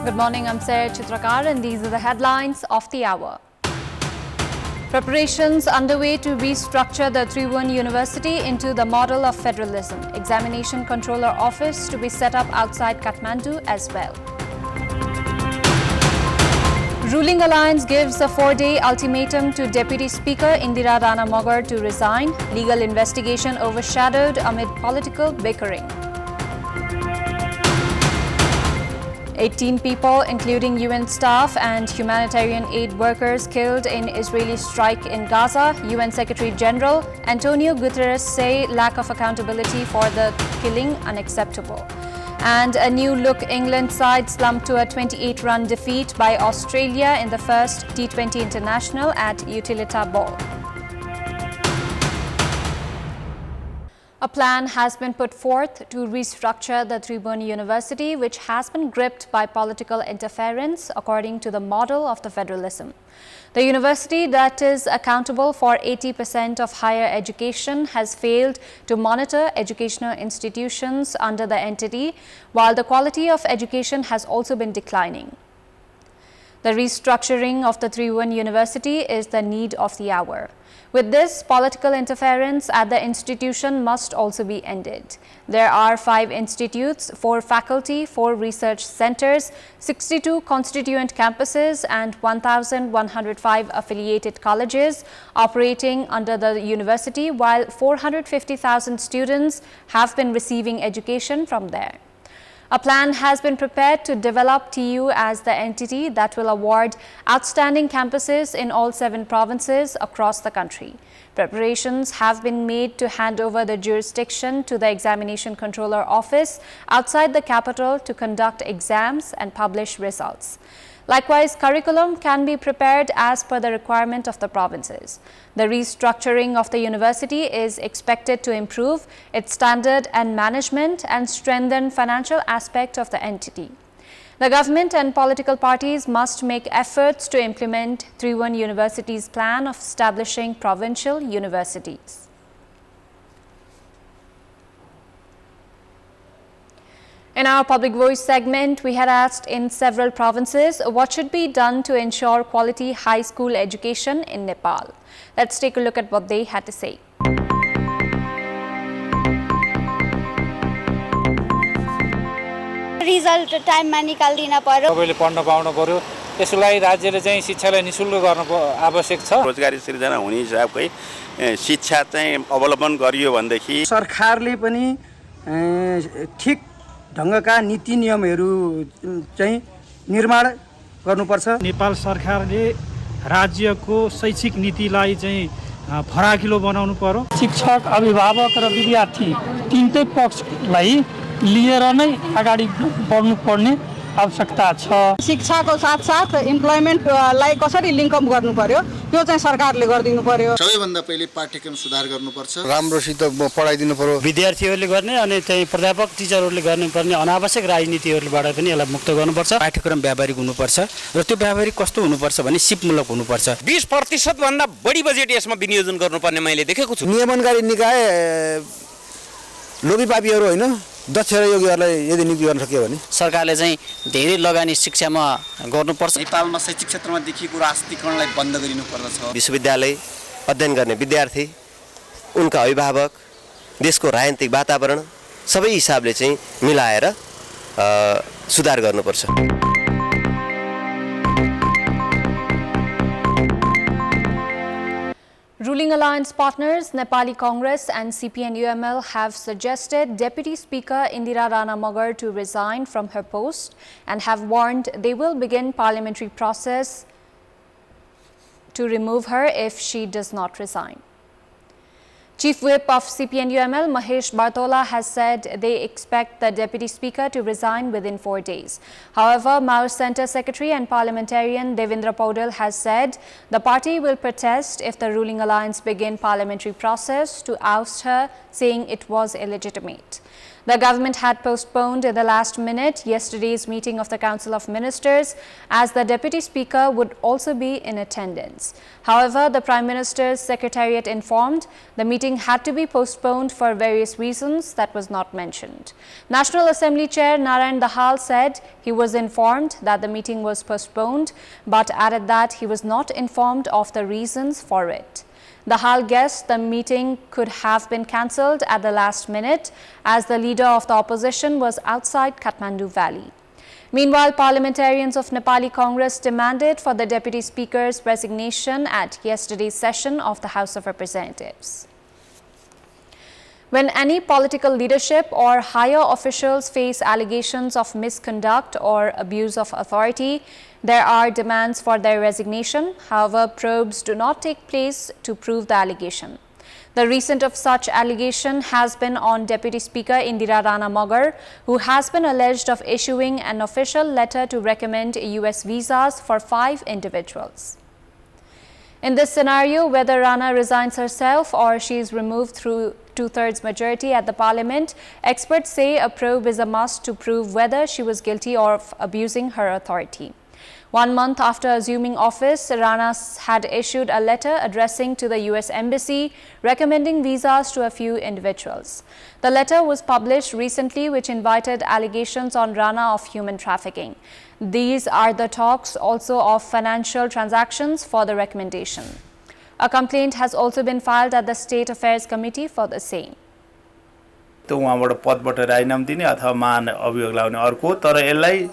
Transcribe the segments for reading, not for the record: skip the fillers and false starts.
Good morning, I'm Chitrakar and these are the headlines of the hour. Preparations underway to restructure the Tribhuvan University into the model of federalism. Examination Controller Office to be set up outside Kathmandu as well. Ruling Alliance gives a 4-day ultimatum to Deputy Speaker Indira Rana Magar to resign. Legal investigation overshadowed amid political bickering. 18 people, including UN staff and humanitarian aid workers, killed in Israeli strike in Gaza. UN Secretary General Antonio Guterres say lack of accountability for the killing unacceptable. And a new look England side slumped to a 28-run defeat by Australia in the first T20 International at Utilita Ball. A plan has been put forth to restructure the Tribhuvan University, which has been gripped by political interference according to the model of the federalism. The university that is accountable for 80% of higher education has failed to monitor educational institutions under the entity, while the quality of education has also been declining. The restructuring of the Tribhuvan University is the need of the hour. With this, political interference at the institution must also be ended. There are 5 institutes, 4 faculty, 4 research centers, 62 constituent campuses and 1,105 affiliated colleges operating under the university, while 450,000 students have been receiving education from there. A plan has been prepared to develop TU as the entity that will award outstanding campuses in all 7 provinces across the country. Preparations have been made to hand over the jurisdiction to the Examination Controller Office outside the capital to conduct exams and publish results. Likewise, curriculum can be prepared as per the requirement of the provinces. The restructuring of the university is expected to improve its standard and management and strengthen financial aspect of the entity. The government and political parties must make efforts to implement Tribhuvan University's plan of establishing provincial universities. In our Public Voice segment, we had asked in several provinces what should be done to ensure quality high school education in Nepal. Let's take a look at what they had to say. Result टाइममा निकाल्दिन पर्यो सबैले पढ्न pound पर्यो त्यसको लागि राज्यले चाहिँ शिक्षालाई निशुल्क गर्न आवश्यक छ रोजगारी सृजना हुने हिसाबकै शिक्षा चाहिँ अवलम्बन गरियो भनेदेखि सरकारले पनि ठीक ढंगका नीति नियमहरू चाहिँ निर्माण गर्नुपर्छ नेपाल सरकारले राज्यको शैक्षिक नीतिलाई चाहिँ फराकिलो बनाउनु पर्यो शिक्षक अभिभावक र विद्यार्थी तीनटै पक्षलाई लिएर नै अगाडि बढ्नु पर्ने आवश्यकता छ शिक्षाको साथसाथ इम्प्लोयमेन्टलाई कसरी लिंक अप गर्नु पर्यो त्यो चाहिँ सरकारले गरिदिनु पर्यो सबैभन्दा पहिले पाठ्यक्रम सुधार गर्नुपर्छ राम्रोसित पढाइदिनु पर्यो विद्यार्थीहरूले गर्ने अनि चाहिँ प्राध्यापक टिचरहरूले गर्नुपर्ने अनावश्यक राजनीतिहरूबाट पनि यसलाई मुक्त गर्नुपर्छ पाठ्यक्रम व्यावहारिक हुनुपर्छ र त्यो व्यावहारिक कस्तो हुनुपर्छ भने सिपमूलक हुनुपर्छ 20% भन्दा बढी बजेट यसमा विनियोजन गर्नुपर्ने मैले देखेको छु नियमनकारी निकाय लोभीपापीहरू होइन दक्ष र योग्यहरूलाई यदि नियुक्ति गर्न सकियो भने सरकारले चाहिँ धेरै लगानी शिक्षामा गर्नुपर्छ नेपालमा शैक्षिक क्षेत्रमा देखिएको राष्ट्रियकरणलाई बन्द गरिनु पर्दछ विश्वविद्यालय अध्ययन गर्ने विद्यार्थी उनका अभिभावक देशको राजनीतिक वातावरण सबै हिसाबले चाहिँ मिलाएर सुधार गर्नुपर्छ Ruling Alliance partners Nepali Congress and CPN-UML have suggested Deputy Speaker Indira Rana Magar to resign from her post and have warned they will begin parliamentary process to remove her if she does not resign. Chief Whip of CPN-UML Mahesh Bartola has said they expect the Deputy Speaker to resign within 4 days. However, Maoist Centre Secretary and Parliamentarian Devendra Paudel has said the party will protest if the ruling alliance begin parliamentary process to oust her, saying it was illegitimate. The government had postponed in the last minute yesterday's meeting of the Council of Ministers, as the Deputy Speaker would also be in attendance. However, the Prime Minister's Secretariat informed the meeting had to be postponed for various reasons that was not mentioned. National Assembly Chair Narayan Dahal said he was informed that the meeting was postponed, but added that he was not informed of the reasons for it. Dahal guessed the meeting could have been cancelled at the last minute, as the leader of the opposition was outside Kathmandu Valley. Meanwhile, parliamentarians of Nepali Congress demanded for the Deputy Speaker's resignation at yesterday's session of the House of Representatives. When any political leadership or higher officials face allegations of misconduct or abuse of authority, there are demands for their resignation. However, probes do not take place to prove the allegation. The recent of such allegation has been on Deputy Speaker Indira Rana Magar, who has been alleged of issuing an official letter to recommend US visas for 5 individuals. In this scenario, whether Rana resigns herself or she is removed through 2/3 majority at the parliament, experts say a probe is a must to prove whether she was guilty of abusing her authority. 1 month after assuming office, Rana had issued a letter addressing to the US Embassy recommending visas to a few individuals. The letter was published recently, which invited allegations on Rana of human trafficking. These are the talks also of financial transactions for the recommendation. A complaint has also been filed at the State Affairs Committee for the same. तो उहाँबाट पदबाट राजीनामा दिने अथवा मान अभियोग लगाउने अर्को, तर यसलाई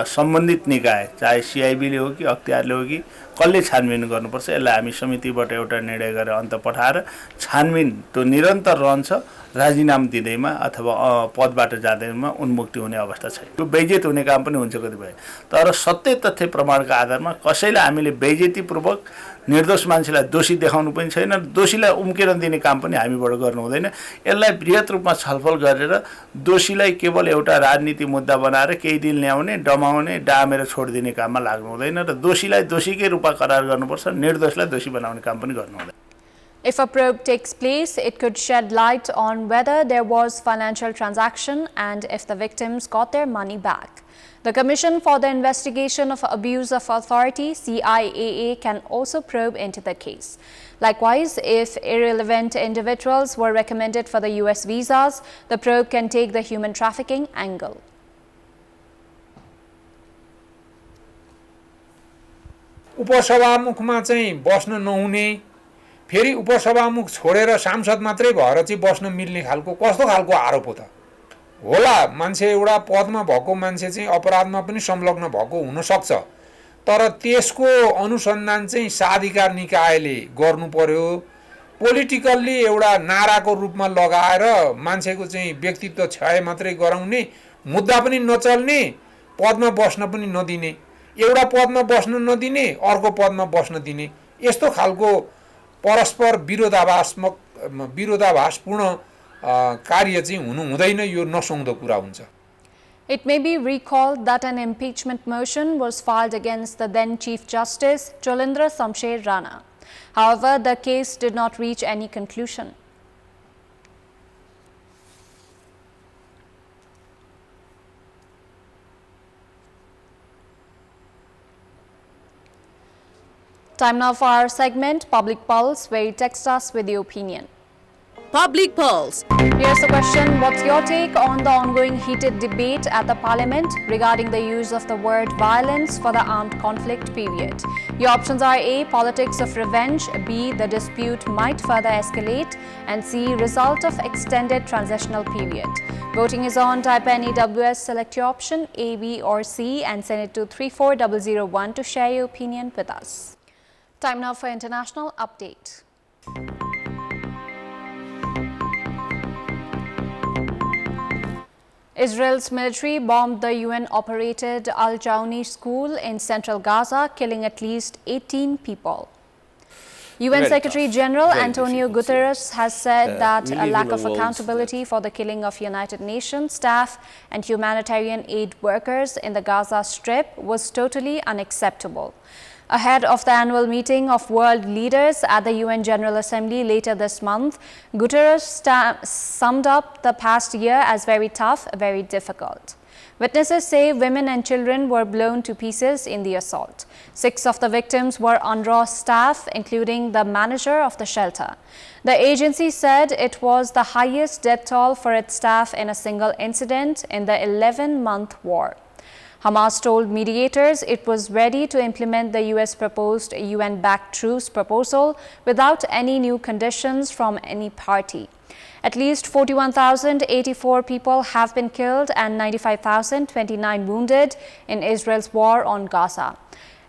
सम्बन्धित निकाय चाहे सिआइबीले हो कि अख्तियारले हो कि कसले छानबिन गर्नुपर्छ, यसलाई हामी समितिबाट एउटा निर्णय गरेर अन्त पठाएर छानबिन त्यो निरन्तर रहन्छ। राजीनामा दिँदैमा अथवा पदबाट जाँदैमा उन्मुक्ति हुने अवस्था छैन। यो बेइज्जत हुने काम पनि हुन्छ कतिपय, तर सत्य तथ्य प्रमाणका आधारमा कसैलाई हामीले बेइज्जतीपूर्वक निर्दोष मान्छेलाई दोषी देखाउनु पनि छैन, दोषीलाई उम्केर दिने काम पनि हामीबाट गर्नु हुँदैन। यसलाई बृहत रूपमा छलफल गरेर दोषीलाई केवल एउटा राजनीति मुद्दा बनाएर केही दिन ल्याउने, डमाउने, डामेर छोडिदिने काममा लाग्नु हुँदैन र दोषीलाई दोषीकै रूपमा करार गर्नुपर्छ, निर्दोषलाई दोषी बनाउने काम पनि गर्नु हुँदैन। If a probe takes place, it could shed light on whether there was financial transaction and if the victims got their money back. The Commission for the Investigation of Abuse of Authority, CIAA, can also probe into the case. Likewise, if irrelevant individuals were recommended for the US visas, the probe can take the human trafficking angle. उपसभामुखमा चाहिँ बस्न नहुने, फेरि उपसभामुख छोडेर सांसद मात्रै भएर चाहिँ बस्न मिल्ने खालको कस्तो खालको आरोप हो त? होला मान्छे एउटा पदमा भएको मान्छे चाहिँ अपराधमा पनि संलग्न भएको हुन सक्छ, तर त्यसको अनुसन्धान चाहिँ साधिकार निकायले गर्नु पर्यो। पोलिटिकल्ली एउटा नाराको रूपमा लगाएर मान्छेको चाहिँ व्यक्तित्व क्षय मात्रै गराउने, मुद्दा पनि नचल्ने, पदमा बस्न पनि नदिने, एउटा पदमा बस्न नदिने, अर्को पदमा बस्न दिने, यस्तो खालको परस्पर विरोधाभासपूर्ण कार्य चाहिँ हुनु हुँदैन। यो नसुहाउँदो कुरा हुन्छ। It may be recalled that an impeachment motion was filed against the then Chief Justice Cholendra Samsher Rana. However, the case did not reach any conclusion. Time now for our segment, Public Pulse, where you text us with your opinion. Public Pulse. Here's the question. What's your take on the ongoing heated debate at the Parliament regarding the use of the word violence for the armed conflict period? Your options are A, politics of revenge, B, the dispute might further escalate, and C, result of extended transitional period. Voting is on. Type NEWS, select your option A, B or C and send it to 34001 to share your opinion with us. Time now for international update. Israel's military bombed the UN-operated Al-Jauni school in central Gaza, killing at least 18 people. UN Very Secretary tough, General very Antonio Guterres has said that we a live lack in a of world accountability for the killing of United Nations staff and humanitarian aid workers in the Gaza Strip was totally unacceptable. Ahead of the annual meeting of world leaders at the UN General Assembly later this month, Guterres summed up the past year as very tough, very difficult. Witnesses say women and children were blown to pieces in the assault. 6 of the victims were UNRWA staff, including the manager of the shelter. The agency said it was the highest death toll for its staff in a single incident in the 11-month war. Hamas told mediators it was ready to implement the US proposed UN-backed truce proposal without any new conditions from any party. At least 41,084 people have been killed and 95,029 wounded in Israel's war on Gaza.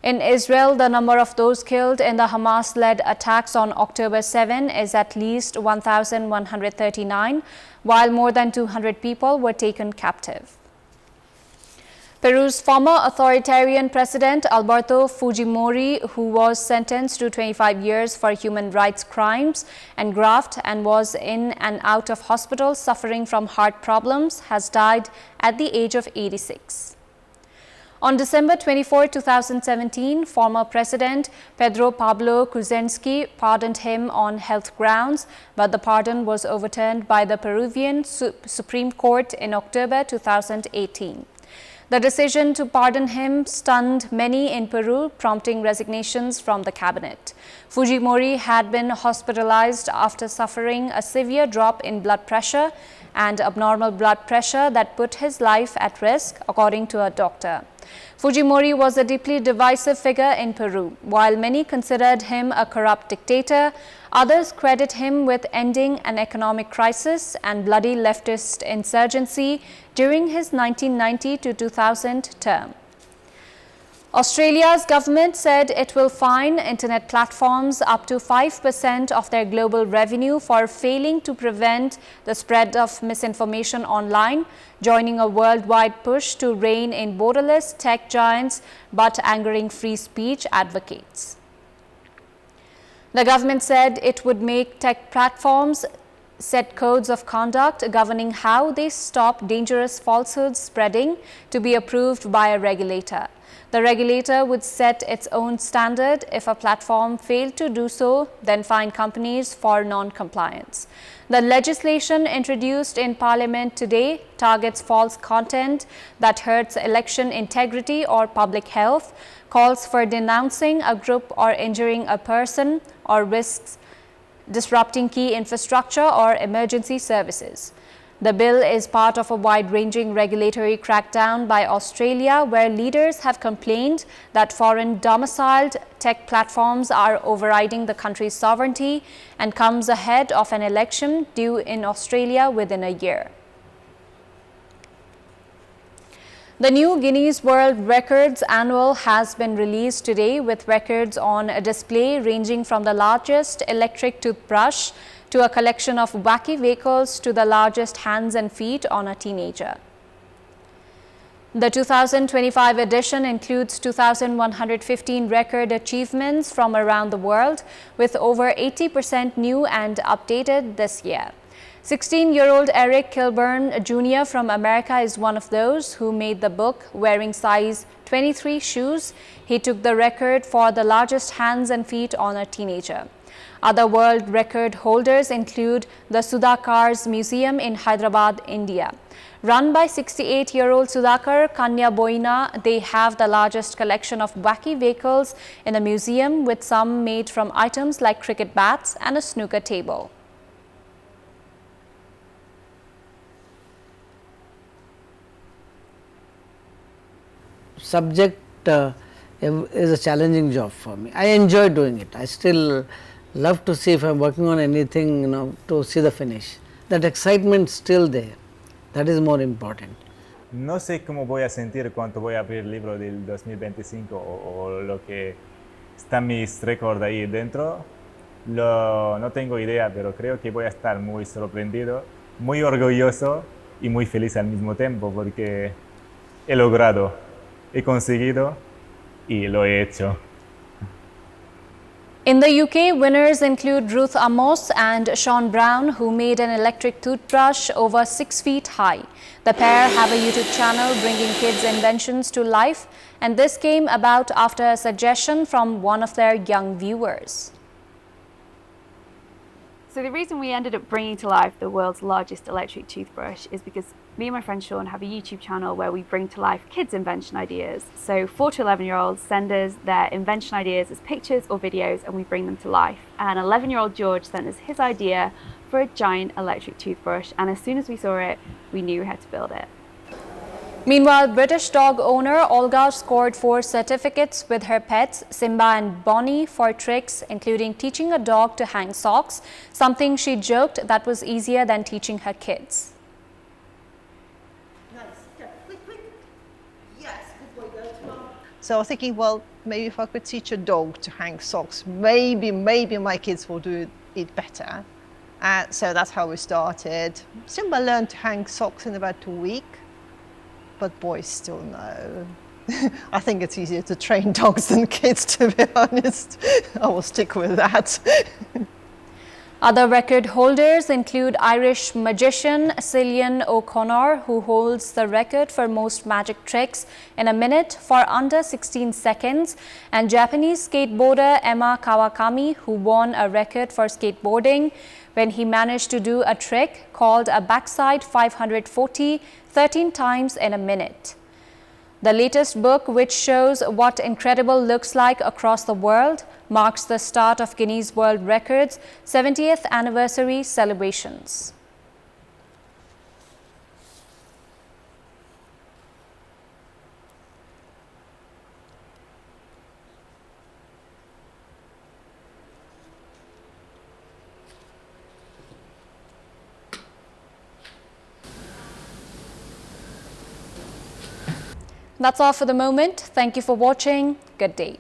In Israel, the number of those killed in the Hamas-led attacks on October 7 is at least 1,139, while more than 200 people were taken captive. Peru's former authoritarian president Alberto Fujimori, who was sentenced to 25 years for human rights crimes and graft and was in and out of hospital suffering from heart problems, has died at the age of 86. On December 24, 2017, former President Pedro Pablo Kuczynski pardoned him on health grounds, but the pardon was overturned by the Peruvian Supreme Court in October 2018. The decision to pardon him stunned many in Peru, prompting resignations from the cabinet. Fujimori had been hospitalized after suffering a severe drop in blood pressure and abnormal blood pressure that put his life at risk, according to a doctor. Fujimori was a deeply divisive figure in Peru. While many considered him a corrupt dictator, others credit him with ending an economic crisis and bloody leftist insurgency during his 1990 to 2000 term. Australia's government said it will fine internet platforms up to 5% of their global revenue for failing to prevent the spread of misinformation online, joining a worldwide push to rein in borderless tech giants but angering free speech advocates. The government said it would make tech platforms set codes of conduct governing how they stop dangerous falsehoods spreading to be approved by a regulator. The regulator would set its own standard. If a platform failed to do so, then fine companies for non-compliance. The legislation introduced in Parliament today targets false content that hurts election integrity or public health, calls for denouncing a group or injuring a person, or risks disrupting key infrastructure or emergency services. The bill is part of a wide-ranging regulatory crackdown by Australia, where leaders have complained that foreign domiciled tech platforms are overriding the country's sovereignty and comes ahead of an election due in Australia within a year. The new Guinness World Records Annual has been released today, with records on a display ranging from the largest electric toothbrush to a collection of wacky vehicles to the largest hands and feet on a teenager. The 2025 edition includes 2,115 record achievements from around the world, with over 80% new and updated this year. 16-year-old Eric Kilburn Jr. from America is one of those who made the book wearing size 23 shoes. He took the record for the largest hands and feet on a teenager. Other world record holders include the Sudhakar's Museum in Hyderabad, India. Run by 68-year-old Sudhakar Kanya Boina, they have the largest collection of wacky vehicles in a museum, with some made from items like cricket bats and a snooker table. Subject is a challenging job for me. I enjoy doing it. I still love to see if I'm working on anything, to see the finish. That excitement still there. That is more important. No sé cómo voy a sentir cuando voy a abrir el libro del 2025 o lo que está mis récords ahí dentro. No tengo idea, pero creo que voy a estar muy sorprendido, muy orgulloso y muy feliz al mismo tiempo, porque he logrado, he conseguido y lo he hecho. In the UK, winners include Ruth Amos and Sean Brown, who made an electric toothbrush over 6 feet high. The pair have a YouTube channel bringing kids' inventions to life, and this came about after a suggestion from one of their young viewers. So the reason we ended up bringing to life the world's largest electric toothbrush is because me and my friend Sean have a YouTube channel where we bring to life kids' invention ideas. So 4 to 11-year-olds send us their invention ideas as pictures or videos and we bring them to life. And 11-year-old George sent us his idea for a giant electric toothbrush, and as soon as we saw it, we knew how to build it. Meanwhile, British dog owner Olga scored 4 certificates with her pets, Simba and Bonnie, for tricks including teaching a dog to hang socks, something she joked that was easier than teaching her kids. So I was thinking, well, maybe if I could teach a dog to hang socks, maybe my kids will do it better. So that's how we started. Simba learned to hang socks in about a week. But boys still know. I think it's easier to train dogs than kids, to be honest. I will stick with that. Other record holders include Irish magician Cillian O'Connor, who holds the record for most magic tricks in a minute for under 16 seconds, and Japanese skateboarder Emma Kawakami, who won a record for skateboarding when he managed to do a trick called a backside 540 13 times in a minute. The latest book, which shows what incredible looks like across the world, marks the start of Guinness World Records' 70th anniversary celebrations. That's all for the moment. Thank you for watching. Good day.